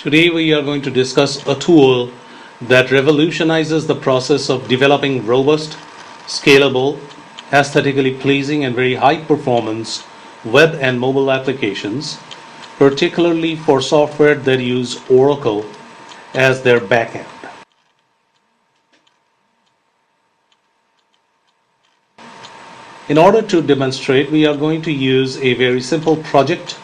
Today we are going to discuss a tool that revolutionizes the process of developing robust, scalable, aesthetically pleasing and very high performance web and mobile applications, particularly for software that use Oracle as their backend. In order to demonstrate, we are going to use a very simple project.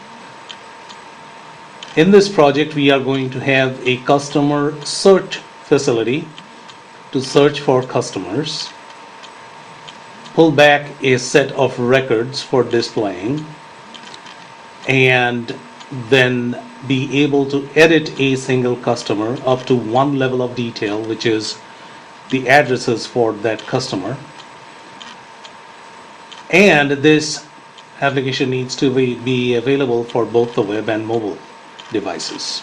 In this project, we are going to have a customer search facility to search for customers, pull back a set of records for displaying, and then be able to edit a single customer up to one level of detail, which is the addresses for that customer. And this application needs to be available for both the web and mobile devices.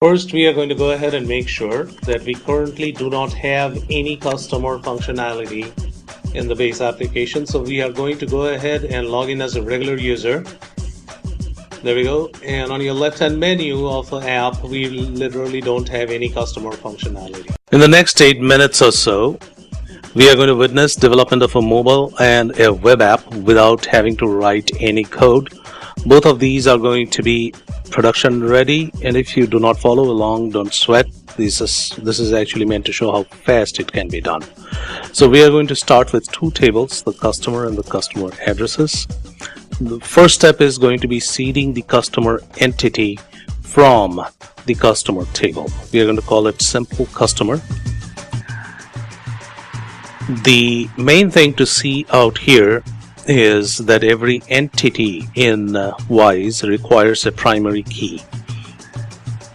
First, we are going to go ahead and make sure that we currently do not have any customer functionality in the base application. So we are going to go ahead and log in as a regular user. There we go. And on your left-hand menu of the app, we literally don't have any customer functionality. In the next 8 minutes or so, we are going to witness development of a mobile and a web app without having to write any code. Both of these are going to be production ready, and if you do not follow along, don't sweat. This is actually meant to show how fast it can be done. So we are going to start with two tables, the customer and the customer addresses. The first step is going to be seeding the customer entity from the customer table. We are going to call it simple customer. The main thing to see out here is that every entity in WISE requires a primary key.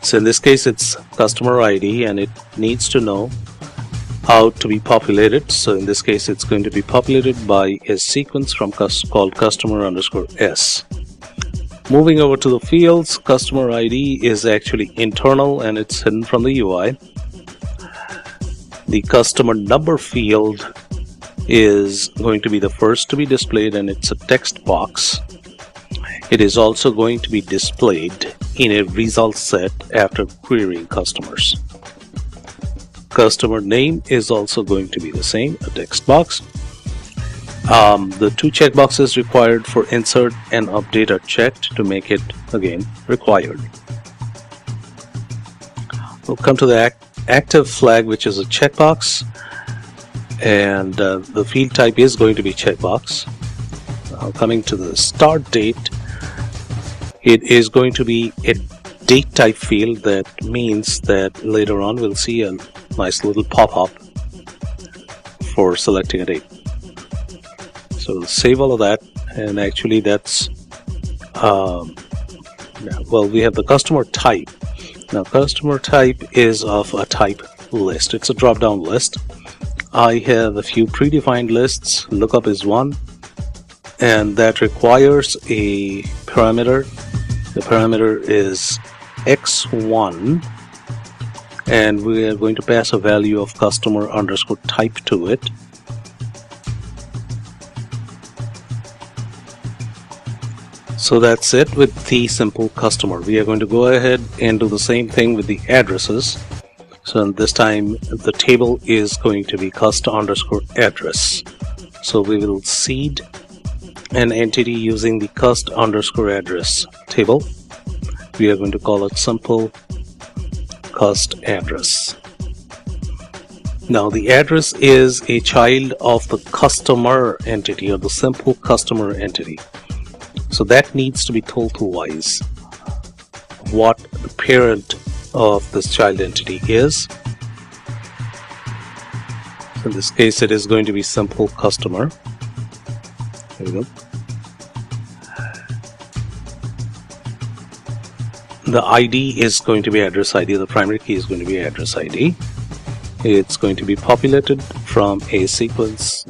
So in this case it's customer ID, and it needs to know how to be populated. So in this case it's going to be populated by a sequence from called customer_s. Moving over to the fields, customer ID is actually internal and it's hidden from the UI. The customer number field is going to be the first to be displayed, and it's a text box. It is also going to be displayed in a result set after querying customers. Customer name is also going to be the same, a text box. The two checkboxes required for insert and update are checked to make it again required. We'll come to the active flag, which is a checkbox, and the field type is going to be checkbox. Coming to the start date, it is going to be a date type field. That means that later on we'll see a nice little pop-up for selecting a date. So we'll save all of that, and actually that's well, we have the customer type. Now customer type is of a type list. It's a drop-down list. I have a few predefined lists. Lookup is one, and that requires a parameter. The parameter is x1, and we are going to pass a value of customer_type to it. So that's it with the simple customer. We are going to go ahead and do the same thing with the addresses. So this time the table is going to be cust_address. So we will seed an entity using the cust_address table. We are going to call it simple cust address. Now the address is a child of the customer entity, or the simple customer entity. So that needs to be told to WISE what the parent of this child entity is. So in this case it is going to be simple customer. There we go. The ID is going to be address ID. The primary key is going to be address ID. It's going to be populated from a sequence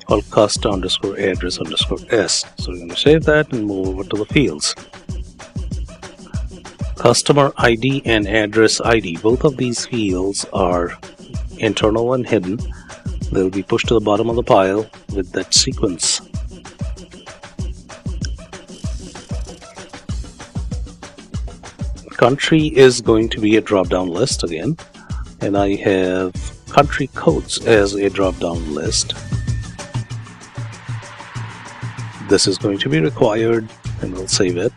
called cust_address_s. So we're going to save that and move over to the fields. Customer ID and address ID, both of these fields are internal and hidden. They'll be pushed to the bottom of the pile with that sequence. country is going to be a drop-down list again, and I have country codes as a drop-down list. This is going to be required, and we'll save it.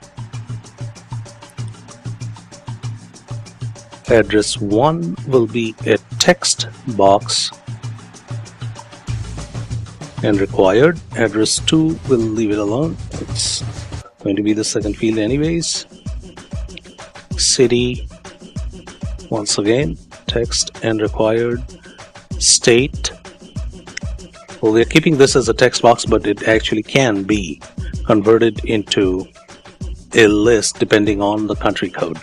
Address 1 will be a text box and required. Address 2 will leave it alone. It's going to be the second field anyways. City, once again, text and required. State, well, we're keeping this as a text box, but it actually can be converted into a list depending on the country code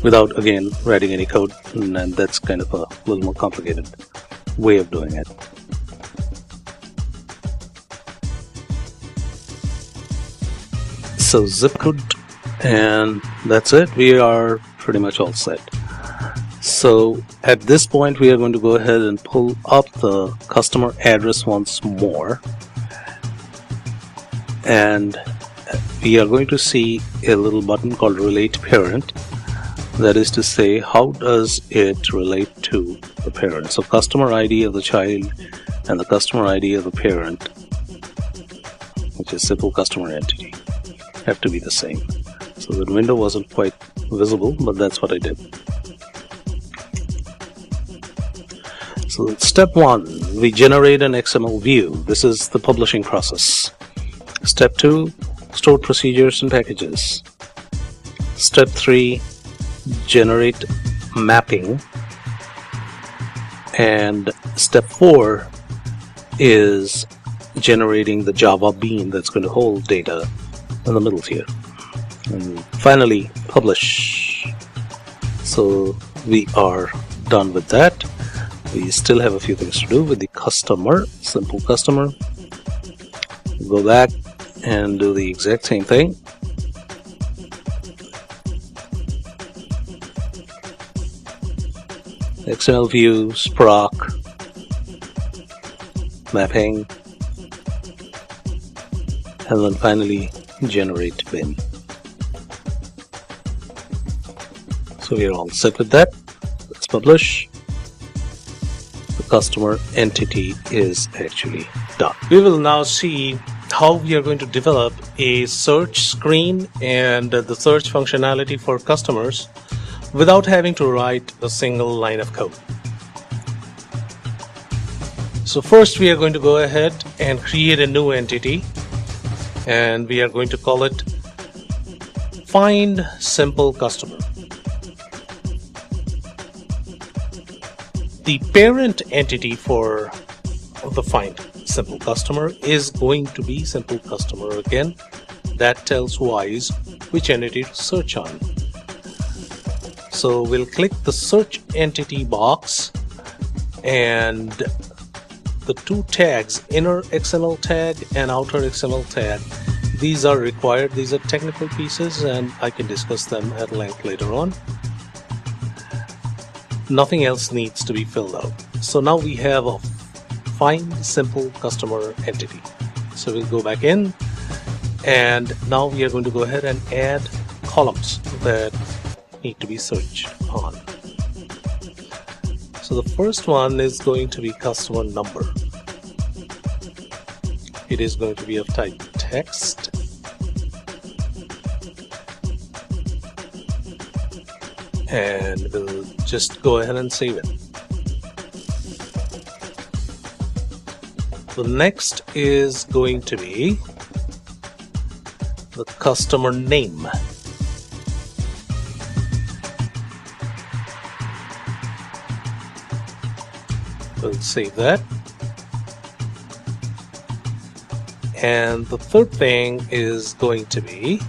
without again writing any code, and that's kind of a little more complicated way of doing it. So zip code, and that's it. We are pretty much all set. So at this point we are going to go ahead and pull up the customer address once more, and we are going to see a little button called relate parent. That is to say, how does it relate to the parent? So customer ID of the child and the customer ID of the parent, which is simple customer entity, have to be the same. So the window wasn't quite visible, but that's what I did. So step 1, we generate an XML view. This is the publishing process. Step 2, store procedures and packages. Step 3, generate mapping. And step 4 is generating the Java bean that's going to hold data in the middle here. And finally, publish. So we are done with that. We still have a few things to do with the customer, simple customer. Go back and do the exact same thing. XML view, Sprock, mapping, and then finally generate bin. So we are all set with that. Let's publish. The customer entity is actually done. We will now see how we are going to develop a search screen and the search functionality for customers without having to write a single line of code. So first we are going to go ahead and create a new entity, and we are going to call it Find Simple Customer. The parent entity for the Find Simple Customer is going to be Simple Customer again. That tells WISE which entity to search on. So we'll click the search entity box, and the two tags, inner XML tag and outer XML tag, these are required. These are technical pieces and I can discuss them at length later on. Nothing else needs to be filled out. So now we have a Find Simple Customer entity. So we'll go back in, and now we are going to go ahead and add columns that need to be searched on. So the first one is going to be customer number. It is going to be of type text. And we'll just go ahead and save it. The next is going to be the customer name. We'll save that. And the third thing is going to be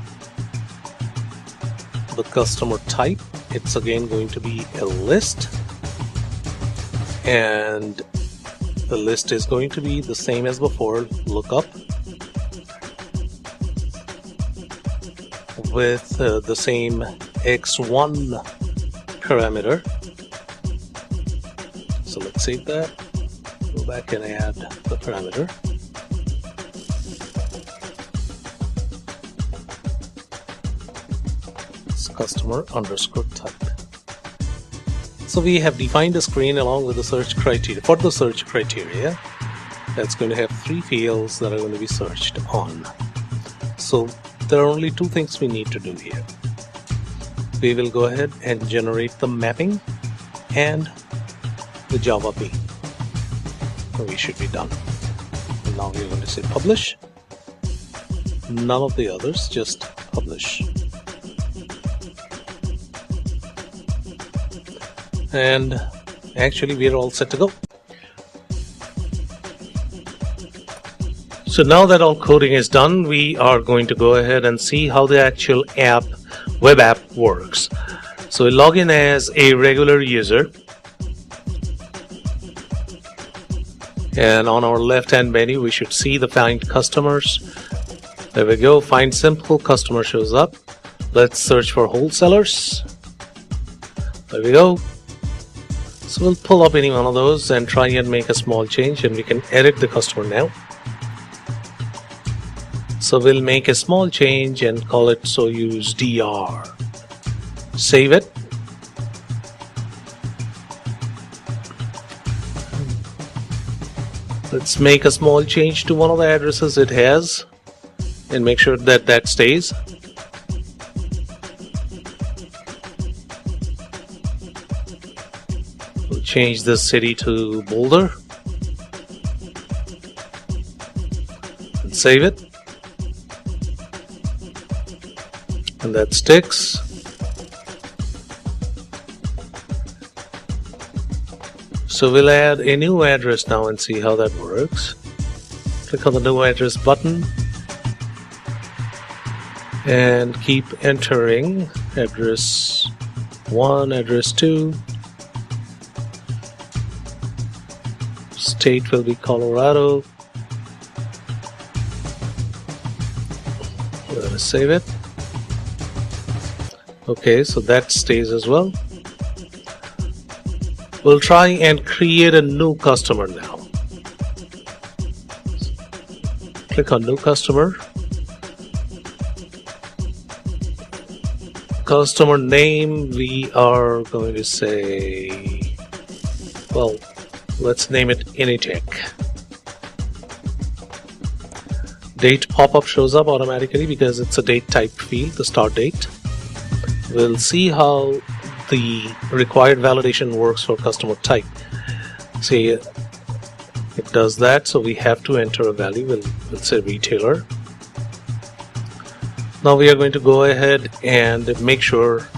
the customer type. It's again going to be a list, and the list is going to be the same as before, lookup, with the same x1 parameter. So let's save that, go back and add the parameter. as customer underscore type. So we have defined a screen along with the search criteria. For the search criteria, that's going to have 3 fields that are going to be searched on. So there are only 2 things we need to do here. We will go ahead and generate the mapping and the Java P. So we should be done. And now we're going to say publish. None of the others, just publish. And actually we are all set to go. So now that all coding is done, we are going to go ahead and see how the actual web app works. So we log in as a regular user, and on our left hand menu we should see the find customers. There we go, find simple customer shows up. Let's search for wholesalers. There we go. So we'll pull up any one of those and try and make a small change, and we can edit the customer now. So we'll make a small change and call it Soyuz DR. Save it. Let's make a small change to one of the addresses it has and make sure that that stays. We'll change the city to Boulder and save it. And that sticks. So we'll add a new address now and see how that works. Click on the new address button and keep entering address 1, address 2. State will be Colorado. We're going to save it. Okay, so that stays as well. We'll try and create a new customer now. Click on new customer. Customer name, we are going to say, well, let's name it Initech. Date pop-up shows up automatically because it's a date type field, the start date. We'll see how the required validation works for customer type. See, it does that, so we have to enter a value. We'll say retailer. Now we are going to go ahead and make sure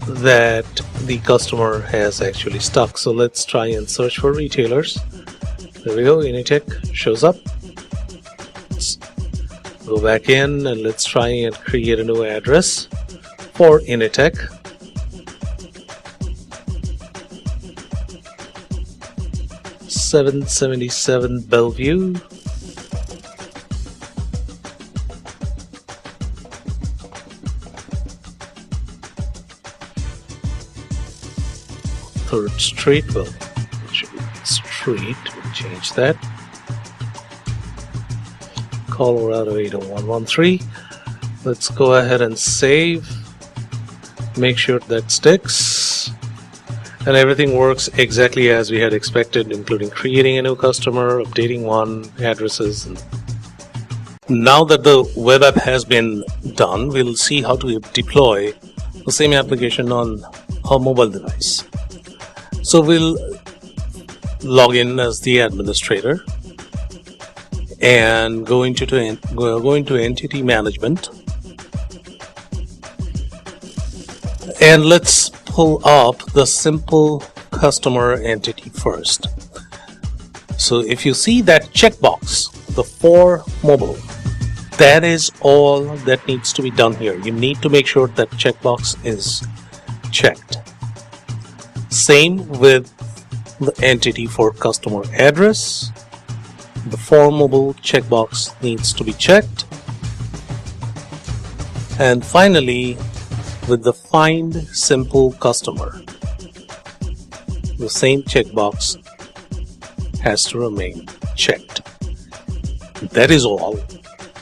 that the customer has actually stuck. So let's try and search for retailers. There we go, Initech shows up. Let's go back in and let's try and create a new address for Initech. $777 Bellevue. Third Street, well, street, we'll change that. Colorado 80113. Let's go ahead and save. Make sure that sticks. And everything works exactly as we had expected, including creating a new customer, updating one, addresses. Now that the web app has been done, we'll see how to deploy the same application on a mobile device. So we'll log in as the administrator and go into entity management. And let's pull up the simple customer entity first. So if you see that checkbox, the for mobile, that is all that needs to be done here. You need to make sure that checkbox is checked. Same with the entity for customer address. The for mobile checkbox needs to be checked. And finally, with the find simple customer, the same checkbox has to remain checked. That is all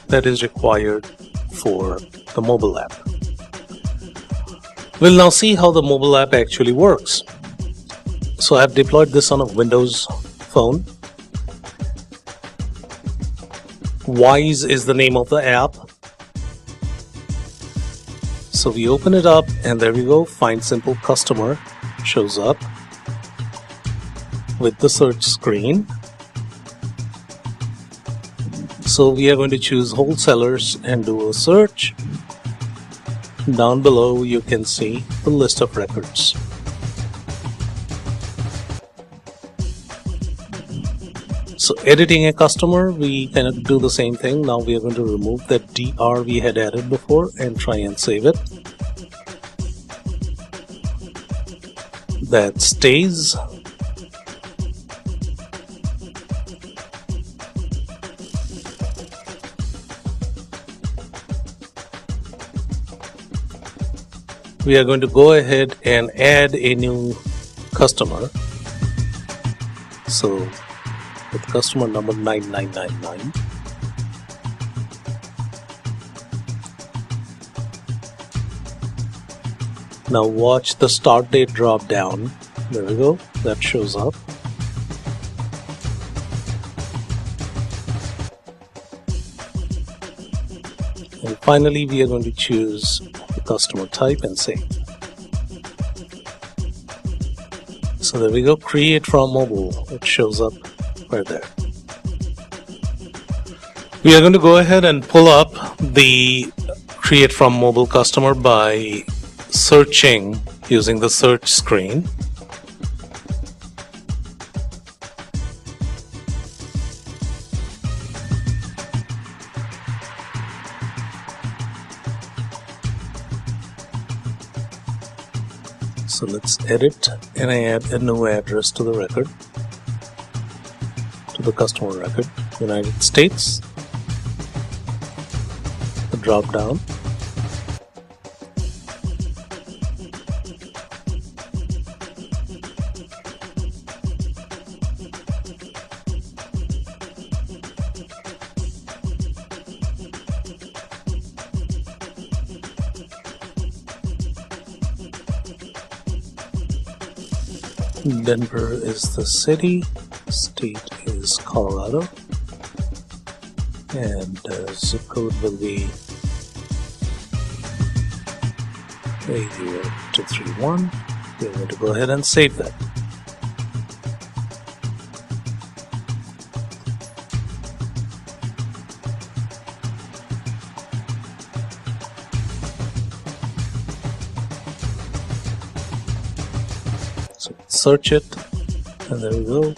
that is required for the mobile app. We'll now see how the mobile app actually works. So I've deployed this on a Windows phone. Wise is the name of the app. So we open it up and there we go, Find Simple Customer shows up with the search screen. So we are going to choose wholesalers and do a search. Down below you can see the list of records. So editing a customer, we kind of do the same thing. Now we are going to remove that DR we had added before and try and save it. That stays. We are going to go ahead and add a new customer. So with customer number 9999. Now watch the start date drop down. There we go, that shows up. And finally we are going to choose the customer type and save. So there we go, create from mobile. It shows up right there. We are going to go ahead and pull up the create from mobile customer by searching using the search screen. So let's edit and add a new address to the record, to the customer record, United States. The drop down. Denver is the city, state is Colorado, and zip code will be 80231. We're going to go ahead and save that. So search it, and there we go.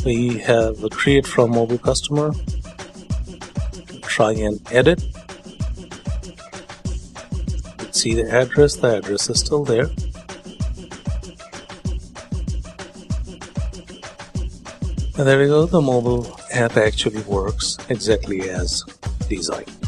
We have a create from mobile customer. Try and edit. Let's see the address. The address is still there. And there we go. The mobile app actually works exactly as designed.